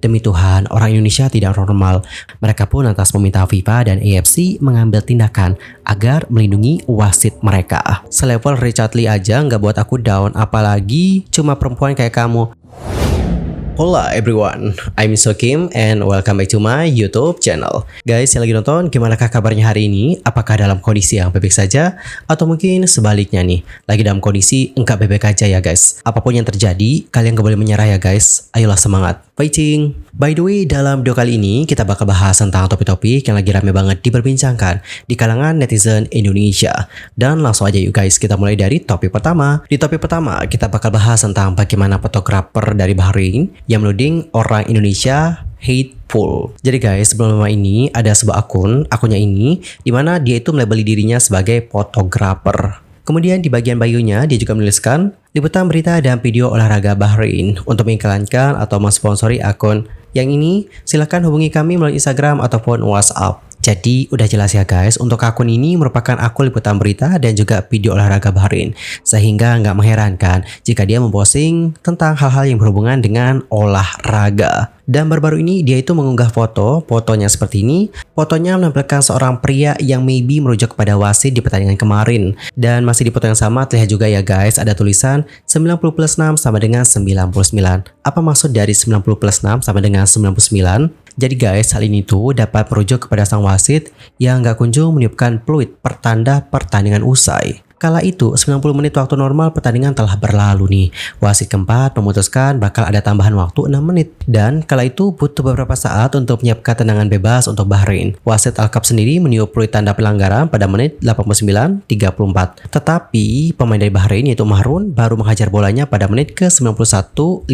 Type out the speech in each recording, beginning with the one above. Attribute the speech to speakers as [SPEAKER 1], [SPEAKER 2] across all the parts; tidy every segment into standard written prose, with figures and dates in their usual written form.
[SPEAKER 1] Demi Tuhan, orang Indonesia tidak normal. Mereka pun lantas meminta FIFA dan AFC mengambil tindakan agar melindungi wasit mereka. Selevel Richard Lee aja nggak buat aku down, apalagi cuma perempuan kayak kamu. Hola everyone, I'm Sokim and welcome back to my YouTube channel. Guys yang lagi nonton, gimana kabarnya hari ini? Apakah dalam kondisi yang baik saja? Atau mungkin sebaliknya nih, lagi dalam kondisi enggak baik aja ya guys? Apapun yang terjadi, kalian gak boleh menyerah ya guys. Ayolah semangat, fighting! By the way, dalam video kali ini kita bakal bahas tentang topik-topik yang lagi rame banget diperbincangkan di kalangan netizen Indonesia. Dan langsung aja yuk guys, kita mulai dari topik pertama. Di topik pertama, kita bakal bahas tentang bagaimana fotografer dari Bahrain yang menuding orang Indonesia hateful. Jadi guys, sebelum lama ini ada sebuah akunnya ini dimana dia itu melabeli dirinya sebagai fotografer. Kemudian di bagian bionya dia juga menuliskan liputan berita dan video olahraga Bahrain. Untuk mengiklankan atau mensponsori akun yang ini, silakan hubungi kami melalui Instagram ataupun WhatsApp. Jadi udah jelas ya guys, untuk akun ini merupakan akun liputan berita dan juga video olahraga Bahrain. Sehingga nggak mengherankan jika dia memposting tentang hal-hal yang berhubungan dengan olahraga. Dan baru-baru ini dia itu mengunggah fotonya seperti ini. Fotonya menampilkan seorang pria yang maybe merujuk kepada wasit di pertandingan kemarin. Dan masih di foto yang sama terlihat juga ya guys, ada tulisan 90 plus 6 sama dengan 99. Apa maksud dari 90 plus 6 sama dengan 99? Jadi guys, hal ini tuh dapat merujuk kepada sang wasit yang nggak kunjung meniupkan peluit pertanda pertandingan usai. Kala itu, 90 menit waktu normal pertandingan telah berlalu nih. Wasit keempat memutuskan bakal ada tambahan waktu 6 menit. Dan kala itu butuh beberapa saat untuk menyiapkan tendangan bebas untuk Bahrain. Wasit Al-Kab sendiri meniup peluit tanda pelanggaran pada menit 89.34. Tetapi pemain dari Bahrain yaitu Mahrun baru menghajar bolanya pada menit ke 91.51.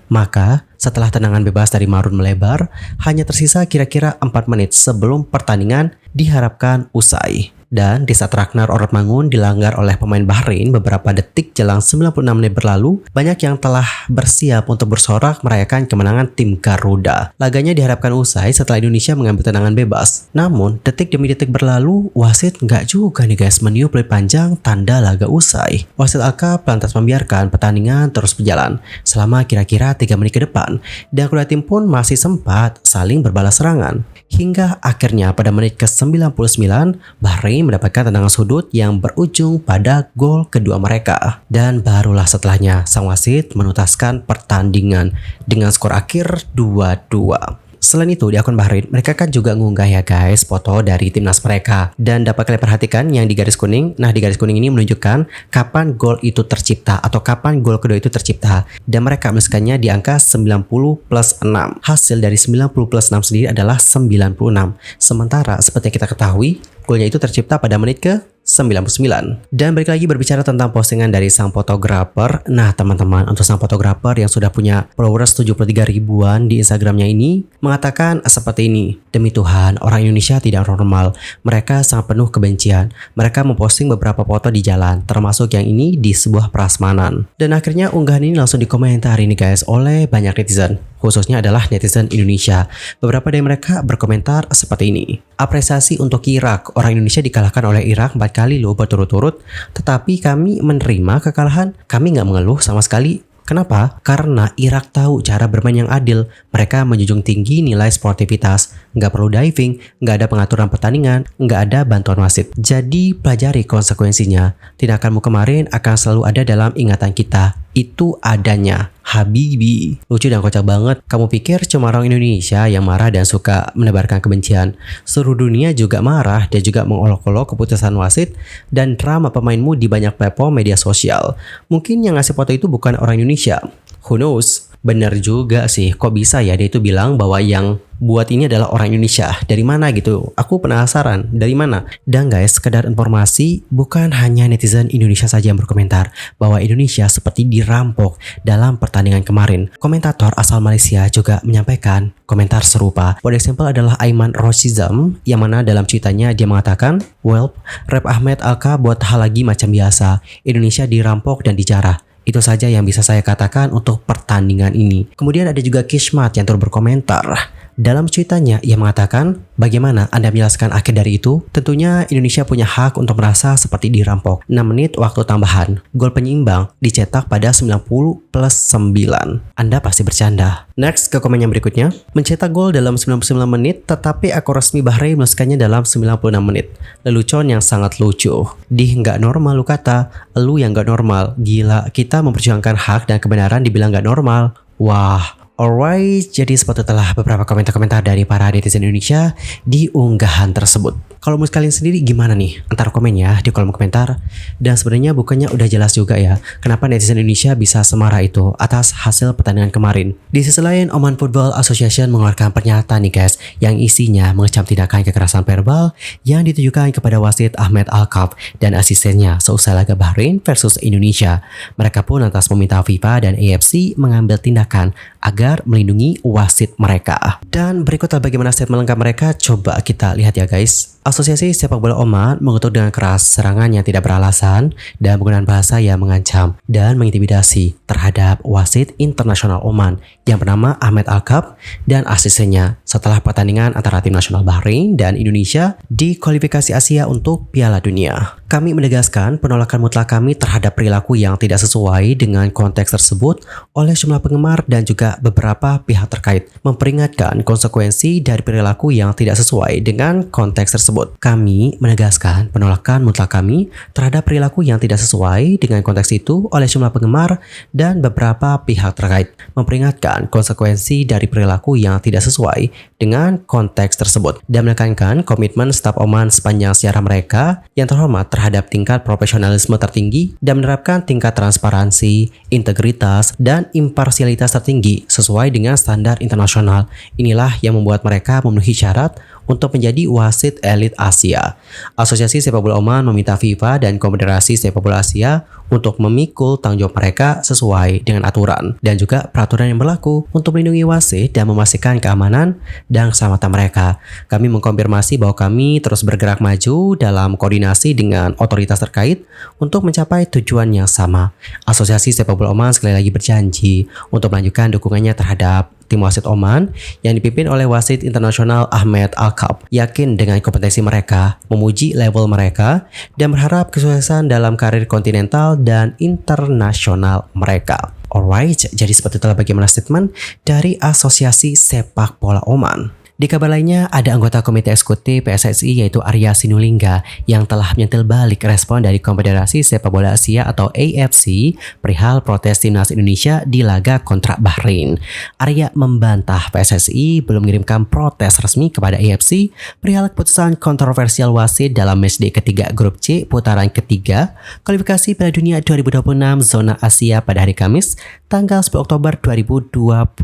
[SPEAKER 1] Maka setelah tendangan bebas dari Mahrun melebar, hanya tersisa kira-kira 4 menit sebelum pertandingan diharapkan usai. Dan di saat Ragnar Orotmangun dilanggar oleh pemain Bahrain beberapa detik jelang 96 menit berlalu, banyak yang telah bersiap untuk bersorak merayakan kemenangan tim Garuda. Laganya diharapkan usai setelah Indonesia mengambil tendangan bebas. Namun, detik demi detik berlalu, wasit nggak juga nih guys meniup peluit panjang tanda laga usai. Wasit Al-Kab lantas membiarkan pertandingan terus berjalan selama kira-kira 3 menit ke depan. Dan kedua tim pun masih sempat saling berbalas serangan. Hingga akhirnya pada menit ke-99, Bahrain mendapatkan tendangan sudut yang berujung pada gol kedua mereka. Dan barulah setelahnya sang wasit menuntaskan pertandingan dengan skor akhir 2-2. Selain itu di akun Bahrain, mereka kan juga ngunggah ya guys foto dari timnas mereka. Dan dapat kalian perhatikan yang di garis kuning. Nah di garis kuning ini menunjukkan kapan gol itu tercipta atau kapan gol kedua itu tercipta. Dan mereka menuliskannya di angka 90 plus 6. Hasil dari 90 plus 6 sendiri adalah 96. Sementara seperti yang kita ketahui, golnya itu tercipta pada menit ke 99. Dan balik lagi berbicara tentang postingan dari sang fotografer. Nah teman-teman, untuk sang fotografer yang sudah punya followers 73 ribuan di Instagramnya ini mengatakan seperti ini. Demi Tuhan, orang Indonesia tidak normal. Mereka sangat penuh kebencian. Mereka memposting beberapa foto di jalan, termasuk yang ini di sebuah prasmanan. Dan akhirnya unggahan ini langsung dikomentari nih guys oleh banyak netizen, khususnya adalah netizen Indonesia. Beberapa dari mereka berkomentar seperti ini. Apresiasi untuk Irak, orang Indonesia dikalahkan oleh Irak 4 kali loh berturut-turut, tetapi kami menerima kekalahan, kami nggak mengeluh sama sekali. Kenapa? Karena Irak tahu cara bermain yang adil. Mereka menjunjung tinggi nilai sportivitas. Nggak perlu diving, nggak ada pengaturan pertandingan, nggak ada bantuan wasit. Jadi pelajari konsekuensinya. Tindakanmu kemarin akan selalu ada dalam ingatan kita. Itu adanya. Habibi. Lucu dan kocak banget. Kamu pikir cuma orang Indonesia yang marah dan suka menebarkan kebencian? Seluruh dunia juga marah dan juga mengolok-olok keputusan wasit dan drama pemainmu di banyak platform media sosial. Mungkin yang ngasih foto itu bukan orang Indonesia. Who knows? Bener juga sih, kok bisa ya dia itu bilang bahwa yang buat ini adalah orang Indonesia. Dari mana gitu? Aku penasaran, dari mana? Dan guys, sekedar informasi, bukan hanya netizen Indonesia saja yang berkomentar bahwa Indonesia seperti dirampok dalam pertandingan kemarin. Komentator asal Malaysia juga menyampaikan komentar serupa. For example adalah Aiman Roshizam, yang mana dalam cuitannya dia mengatakan, "Well, Rep Ahmed Alka buat hal lagi macam biasa. Indonesia dirampok dan dijarah. Itu saja yang bisa saya katakan untuk pertandingan ini." Kemudian ada juga Kishmat yang turut berkomentar. Dalam cuitannya, ia mengatakan, bagaimana Anda menjelaskan akhir dari itu? Tentunya Indonesia punya hak untuk merasa seperti dirampok. 6 menit waktu tambahan. Gol penyeimbang dicetak pada 90 plus 9. Anda pasti bercanda. Next ke komen yang berikutnya. Mencetak gol dalam 99 menit, tetapi akun resmi Bahrain menuliskannya dalam 96 menit. Lelucon yang sangat lucu. Nggak normal lu kata. Lu yang nggak normal. Gila, kita memperjuangkan hak dan kebenaran dibilang nggak normal. Wah. Alright, jadi seperti telah beberapa komentar-komentar dari para netizen Indonesia di unggahan tersebut. Kalau menurut kalian sendiri gimana nih? Antar komen ya di kolom komentar. Dan sebenarnya bukannya udah jelas juga ya, kenapa netizen Indonesia bisa semarah itu atas hasil pertandingan kemarin. Di sisi lain, Oman Football Association mengeluarkan pernyataan nih guys, yang isinya mengecam tindakan kekerasan verbal yang ditujukan kepada wasit Ahmed Alkaf dan asistennya seusai laga Bahrain versus Indonesia. Mereka pun lantas meminta FIFA dan AFC mengambil tindakan agar melindungi wasit mereka. Dan berikutlah bagaimana statement lengkap mereka, coba kita lihat ya guys. Asosiasi Sepak Bola Oman mengutuk dengan keras serangan yang tidak beralasan dan penggunaan bahasa yang mengancam dan mengintimidasi terhadap wasit internasional Oman yang bernama Ahmed Alkaf dan asistennya setelah pertandingan antara tim nasional Bahrain dan Indonesia di kualifikasi Asia untuk Piala Dunia. Kami menegaskan penolakan mutlak kami terhadap perilaku yang tidak sesuai dengan konteks tersebut oleh jumlah penggemar dan juga beberapa pihak terkait, memperingatkan konsekuensi dari perilaku yang tidak sesuai dengan konteks tersebut. Kami menegaskan penolakan mutlak kami terhadap perilaku yang tidak sesuai dengan konteks itu oleh jumlah penggemar dan beberapa pihak terkait, memperingatkan konsekuensi dari perilaku yang tidak sesuai dengan konteks tersebut, dan menekankan komitmen staf Oman sepanjang sejarah mereka yang terhormat terhadap tingkat profesionalisme tertinggi dan menerapkan tingkat transparansi, integritas, dan imparsialitas tertinggi sesuai dengan standar internasional. Inilah yang membuat mereka memenuhi syarat untuk menjadi wasit elit Asia. Asosiasi Sepak Bola Oman meminta FIFA dan Konfederasi Sepak Bola Asia untuk memikul tanggung jawab mereka sesuai dengan aturan dan juga peraturan yang berlaku untuk melindungi wasit dan memastikan keamanan dan keselamatan mereka. Kami mengkonfirmasi bahwa kami terus bergerak maju dalam koordinasi dengan otoritas terkait untuk mencapai tujuan yang sama. Asosiasi Sepak Bola Oman sekali lagi berjanji untuk melanjutkan dukungannya terhadap tim wasit Oman yang dipimpin oleh wasit internasional Ahmed Alkaf, yakin dengan kompetensi mereka, memuji level mereka, dan berharap kesuksesan dalam karir kontinental dan internasional mereka. Alright, jadi seperti itulah bagaimana statement dari Asosiasi Sepak Bola Oman. Di kabar lainnya, ada anggota Komite Eksekutif PSSI yaitu Arya Sinulinga yang telah menyentil balik respon dari Konfederasi Sepak Bola Asia atau AFC perihal protes timnas Indonesia di laga kontra Bahrain. Arya membantah PSSI belum mengirimkan protes resmi kepada AFC perihal keputusan kontroversial wasit dalam matchday ketiga grup C putaran ketiga kualifikasi Piala Dunia 2026 zona Asia pada hari Kamis tanggal 10 Oktober 2024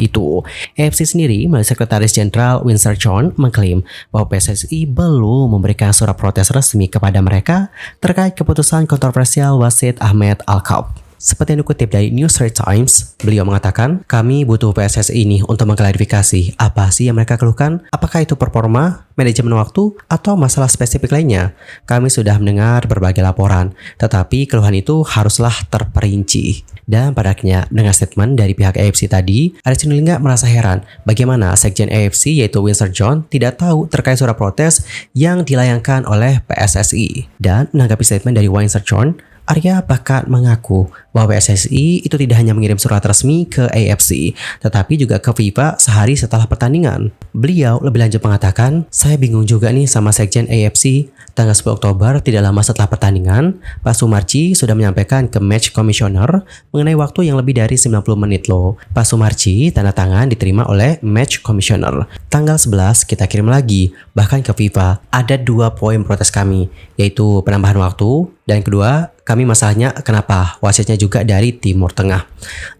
[SPEAKER 1] itu. AFC sendiri melalui Sekretaris Jenderal Winsor John mengklaim bahwa PSSI belum memberikan surat protes resmi kepada mereka terkait keputusan kontroversial wasit Ahmed Alkaf. Seperti yang dikutip dari News Straits Times, beliau mengatakan, kami butuh PSSI ini untuk mengklarifikasi apa sih yang mereka keluhkan, apakah itu performa, manajemen waktu, atau masalah spesifik lainnya. Kami sudah mendengar berbagai laporan, tetapi keluhan itu haruslah terperinci. Dan pada akhirnya, dengan statement dari pihak AFC tadi, Arya Sinulinga merasa heran bagaimana Sekjen AFC yaitu Winsor John tidak tahu terkait surat protes yang dilayangkan oleh PSSI. Dan menanggapi statement dari Winsor John, Arya bahkan mengaku bahwa PSSI itu tidak hanya mengirim surat resmi ke AFC, tetapi juga ke FIFA sehari setelah pertandingan. Beliau lebih lanjut mengatakan, saya bingung juga nih sama Sekjen AFC. Tanggal 10 Oktober tidak lama setelah pertandingan, Pak Sumarji sudah menyampaikan ke Match Commissioner mengenai waktu yang lebih dari 90 menit loh. Pak Sumarji tanda tangan diterima oleh Match Commissioner. Tanggal 11 kita kirim lagi, bahkan ke FIFA. Ada 2 poin protes kami, yaitu penambahan waktu, dan kedua, kami masalahnya kenapa wasitnya juga dari Timur Tengah.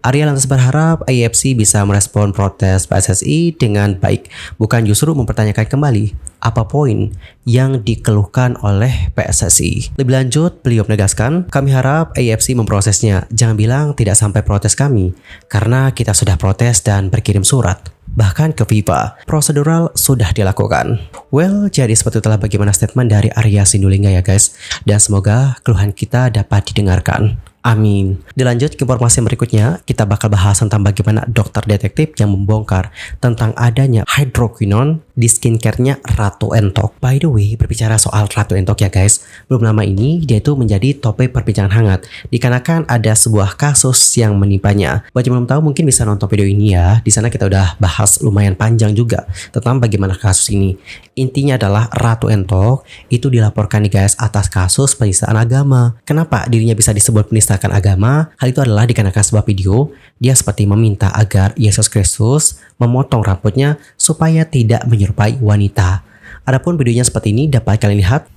[SPEAKER 1] Arya lantas berharap AFC bisa merespon protes PSSI dengan baik, bukan justru mempertanyakan kembali apa poin yang dikeluhkan oleh PSSI. Lebih lanjut, beliau menegaskan, kami harap AFC memprosesnya. Jangan bilang tidak sampai protes kami, karena kita sudah protes dan berkirim surat. Bahkan ke FIFA, prosedural sudah dilakukan. Well, jadi seperti itulah bagaimana statement dari Arya Sinulinga ya guys. Dan semoga keluhan kita dapat didengarkan. Amin. Dilanjut ke informasi berikutnya, kita bakal bahas tentang bagaimana dokter detektif yang membongkar tentang adanya hydroquinone di skincare-nya Ratu Entok. By the way, berbicara soal Ratu Entok ya guys, belum lama ini dia itu menjadi topik perbincangan hangat dikarenakan ada sebuah kasus yang menimpanya. Buat yang belum tahu mungkin bisa nonton video ini ya. Di sana kita udah bahas lumayan panjang juga tentang bagaimana kasus ini. Intinya adalah Ratu Entok itu dilaporkan nih guys atas kasus penistaan agama. Kenapa dirinya bisa disebut penista agama? Hal itu adalah dikarenakan sebuah video dia seperti meminta agar Yesus Kristus memotong rambutnya supaya tidak menyerupai wanita. Adapun videonya seperti ini dapat kalian lihat.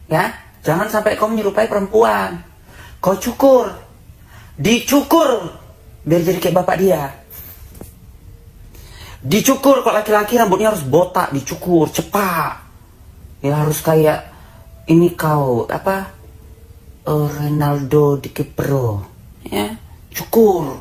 [SPEAKER 2] Ya, jangan sampai kau menyerupai perempuan. Kau cukur, dicukur biar jadi kayak bapak dia. Dicukur, kalau laki-laki rambutnya harus botak, dicukur cepat. Ya harus kayak ini kau apa? Ronaldo di Kipro, ya, cukur,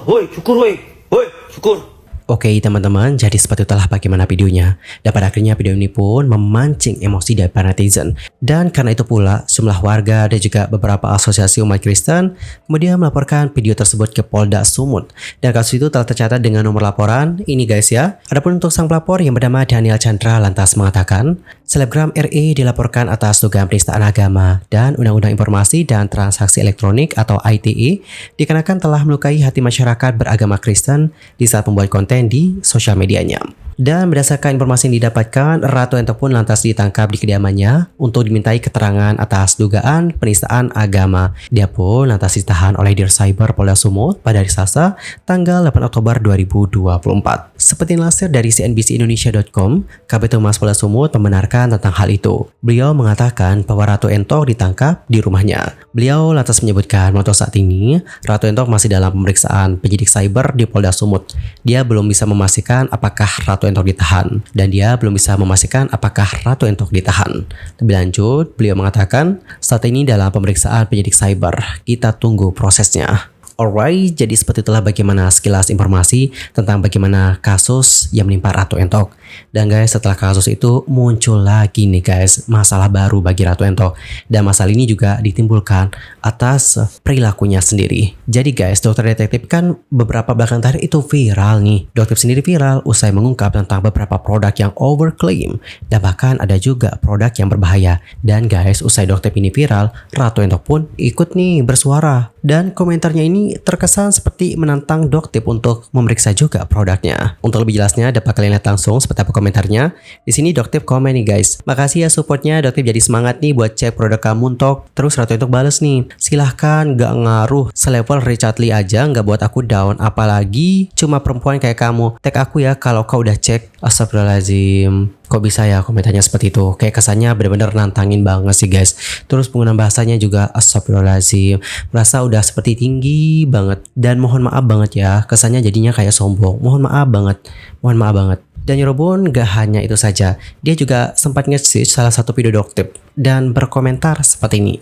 [SPEAKER 2] woi, cukur.
[SPEAKER 1] Oke teman-teman, jadi seperti itulah bagaimana videonya. Dan pada akhirnya video ini pun memancing emosi dari para netizen. Dan karena itu pula, sejumlah warga dan juga beberapa asosiasi umat Kristen kemudian melaporkan video tersebut ke Polda Sumut. Dan kasus itu telah tercatat dengan nomor laporan ini guys ya. Adapun untuk sang pelapor yang bernama Daniel Chandra lantas mengatakan, selebgram RE dilaporkan atas dugaan penistaan agama dan Undang-Undang Informasi dan Transaksi Elektronik atau ITE dikarenakan telah melukai hati masyarakat beragama Kristen di saat membuat konten di sosial medianya. Dan berdasarkan informasi yang didapatkan, Ratu Entok pun lantas ditangkap di kediamannya untuk dimintai keterangan atas dugaan penistaan agama. Dia pun lantas ditahan oleh Dir Cyber Polda Sumut pada hari Selasa, tanggal 8 Oktober 2024. Seperti dilansir dari cnbcindonesia.com, Kabid Humas Polda Sumut membenarkan tentang hal itu. Beliau mengatakan bahwa Ratu Entok ditangkap di rumahnya. Beliau lantas menyebutkan untuk saat ini, Ratu Entok masih dalam pemeriksaan penyidik cyber di Polda Sumut. Dia belum bisa memastikan apakah Ratu Entok ditahan, dan dia belum bisa memastikan apakah Ratu Entok ditahan. Lebih lanjut, beliau mengatakan saat ini dalam pemeriksaan penyidik cyber, kita tunggu prosesnya. Alright, jadi seperti itulah bagaimana sekilas informasi tentang bagaimana kasus yang menimpa Ratu Entok. Dan guys, setelah kasus itu muncul lagi nih guys masalah baru bagi Ratu Entok. Dan masalah ini juga ditimbulkan atas perilakunya sendiri. Jadi guys, dokter detektif kan beberapa belakang terakhir itu viral nih. Dokter sendiri viral usai mengungkap tentang beberapa produk yang overclaim. Dan bahkan ada juga produk yang berbahaya. Dan guys, usai dokter ini viral, Ratu Entok pun ikut nih bersuara. Dan komentarnya ini terkesan seperti menantang Doktip untuk memeriksa juga produknya. Untuk lebih jelasnya dapat kalian lihat langsung seperti apa komentarnya. Di sini Doktip komen nih guys. Makasih ya supportnya, Doktip jadi semangat nih buat cek produk kamu Entok. Terus Ratu Entok bales nih, silahkan, gak ngaruh, selevel Richard Lee aja gak buat aku down, apalagi cuma perempuan kayak kamu. Tag aku ya kalau kau udah cek. Astagfirullahaladzim. Kok bisa ya komentarnya seperti itu? Kayak kesannya benar-benar nantangin banget sih guys. Terus penggunaan bahasanya juga astagfirullahaladzim. Merasa udah seperti tinggi banget. Dan mohon maaf banget ya, kesannya jadinya kayak sombong. Mohon maaf banget. Mohon maaf banget. Dan Yorobun gak hanya itu saja. Dia juga sempat nge-search salah satu video Doktip dan berkomentar seperti ini.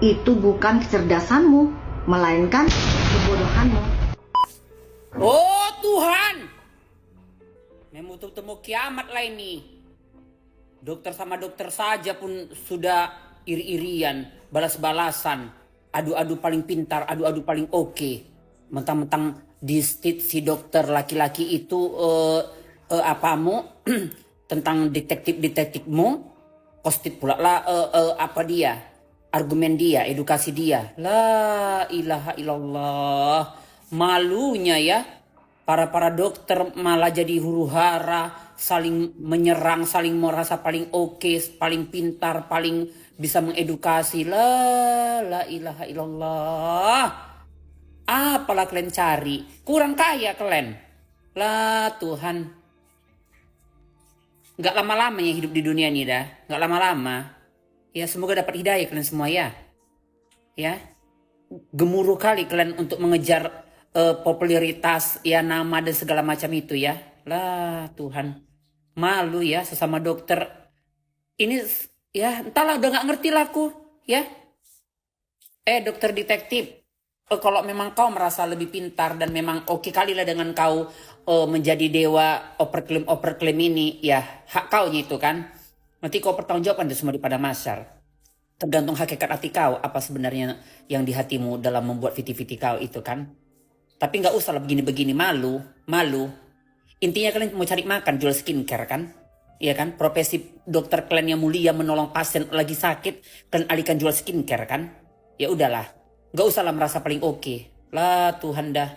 [SPEAKER 3] Itu bukan kecerdasanmu, melainkan kebodohanmu.
[SPEAKER 2] Oh Tuhan, memang temu kiamat lah ini. Dokter sama dokter saja pun sudah iri-irian, balas-balasan, adu-adu paling pintar, adu-adu paling oke. Mentang-mentang distit si dokter laki-laki itu apamu tentang detektifmu, postit pula lah apa dia, argumen dia, edukasi dia. La ilaha illallah, malunya ya. Para dokter malah jadi huru-hara, saling menyerang, saling merasa paling oke, paling pintar, paling bisa mengedukasi. La ilaha illallah. Apalah kalian cari? Kurang kaya kalian. Lah Tuhan. Gak lama-lama ya hidup di dunia ini dah. Gak lama-lama. Ya semoga dapat hidayah kalian semua ya. Ya. Gemuruh kali kalian untuk mengejar popularitas ya, nama dan segala macam itu ya. Lah Tuhan, malu ya sesama dokter ini ya, entahlah udah nggak ngerti lah aku ya. Dokter detektif, kalau memang kau merasa lebih pintar dan memang oke kali lah dengan kau menjadi dewa overclaim ini ya, hak kau itu kan. Nanti kau pertanggungjawabkan itu semua di pada masyar. tergantung hakikat hati kau apa sebenarnya yang di hatimu dalam membuat viti-viti kau itu kan. Tapi nggak usah lah begini-begini, malu, malu. Intinya kalian mau cari makan, jual skincare kan? Iya kan? Profesi dokter kalian yang mulia menolong pasien lagi sakit, kalian alihkan jual skincare kan? Ya udahlah, nggak usah lah merasa paling oke. Lah Tuhan dah,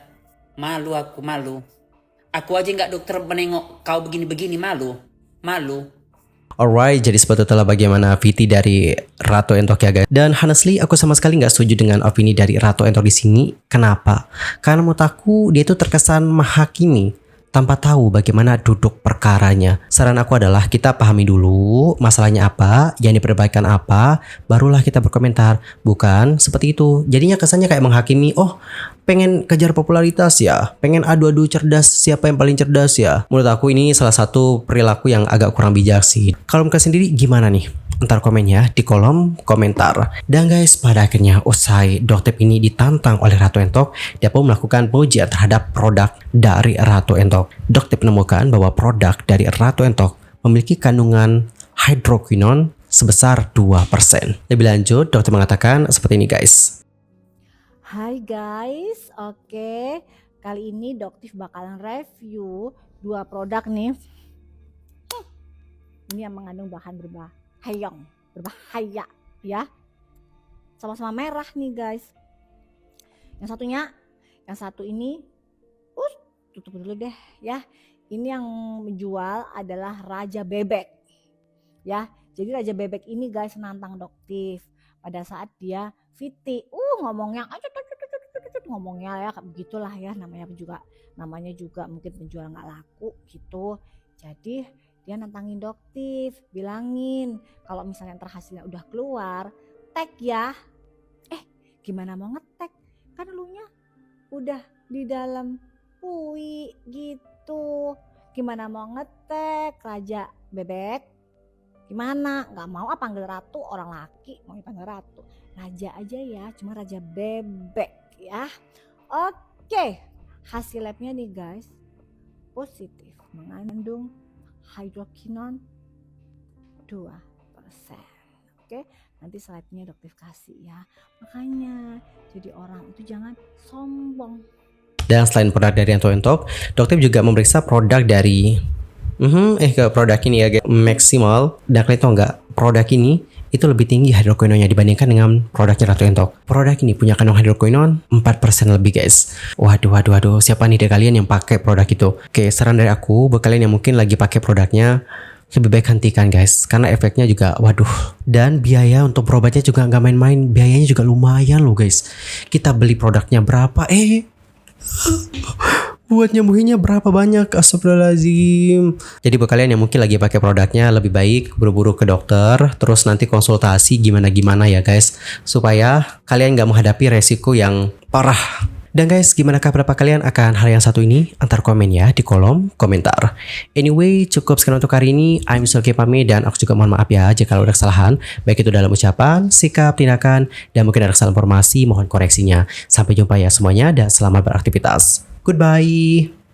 [SPEAKER 2] malu aku, malu. Aku aja nggak dokter menengok kau begini-begini, malu, malu.
[SPEAKER 1] Alright, jadi seperti itulah bagaimana VT dari Ratu Entok ya guys. Dan honestly, aku sama sekali nggak setuju dengan opini dari Ratu Entok di sini. Kenapa? Karena menurut aku dia itu terkesan menghakimi tanpa tahu bagaimana duduk perkaranya. Saran aku adalah kita pahami dulu masalahnya apa, yang diperbaikkan apa, barulah kita berkomentar. Bukan seperti itu. Jadinya kesannya kayak menghakimi, oh pengen kejar popularitas ya, pengen adu-adu cerdas siapa yang paling cerdas ya. Menurut aku ini salah satu perilaku yang agak kurang bijak sih. Kalau mereka sendiri gimana nih? Ntar komen ya di kolom komentar. Dan guys, pada akhirnya usai Doktep ini ditantang oleh Ratu Entok, dia pun melakukan pengujian terhadap produk dari Ratu Entok. Doktep menemukan bahwa produk dari Ratu Entok memiliki kandungan hydroquinone sebesar 2%. Lebih lanjut, Doktep mengatakan seperti ini guys.
[SPEAKER 4] Hai guys, oke. Kali ini Doktif bakalan review 2 produk nih. Ini yang mengandung bahan berbahaya ya. Sama-sama merah nih guys. Yang satu ini, tutup dulu deh ya. Ini yang menjual adalah Raja Bebek ya. Jadi Raja Bebek ini guys nantang Doktif pada saat dia VT. Ngomongnya ya begitulah ya, namanya juga mungkin penjual nggak laku gitu. Jadi dia nantangin Doktif, bilangin kalau misalnya ntar hasilnya udah keluar, tag ya. Gimana mau ngetek? Kan elunya udah di dalam UI gitu. Gimana mau ngetek Raja Bebek? Gimana? Nggak mau apa panggil Ratu, orang laki mau dipanggil Ratu. Raja aja ya, cuma Raja Bebek ya. Oke, hasil labnya nih guys positif, mengandung hydroquinone 2%. Oke, nanti slide-nya Doktif kasih ya. Makanya jadi orang itu jangan sombong.
[SPEAKER 1] Dan selain produk dari Ratu Entok, Dokter juga memeriksa produk dari ke produk ini ya guys, Maximal. Dan kalian tahu nggak, produk ini itu lebih tinggi hydroquinone-nya dibandingkan dengan produknya Ratu Entok. Produk ini punya kandungan hydroquinone 4% lebih guys. Waduh, siapa nih dari kalian yang pakai produk itu? Oke, saran dari aku buat kalian yang mungkin lagi pakai produknya, lebih baik hentikan guys, karena efeknya juga waduh. Dan biaya untuk berobatnya juga nggak main-main, biayanya juga lumayan loh guys. Kita beli produknya berapa, buat nyembuhinnya berapa banyak, astagfirullahaladzim. Jadi buat kalian yang mungkin lagi pakai produknya, lebih baik buru-buru ke dokter, terus nanti konsultasi gimana-gimana ya guys, supaya kalian gak menghadapi resiko yang parah. Dan guys, gimana pendapat kalian akan hal yang satu ini? Antar komen ya di kolom komentar. Anyway, cukup sekian untuk hari ini. I'm Sulki pamit, dan aku juga mohon maaf ya jika ada kesalahan, baik itu dalam ucapan, sikap, tindakan, dan mungkin ada kesalahan informasi, mohon koreksinya. Sampai jumpa ya semuanya, dan selamat beraktivitas. Goodbye.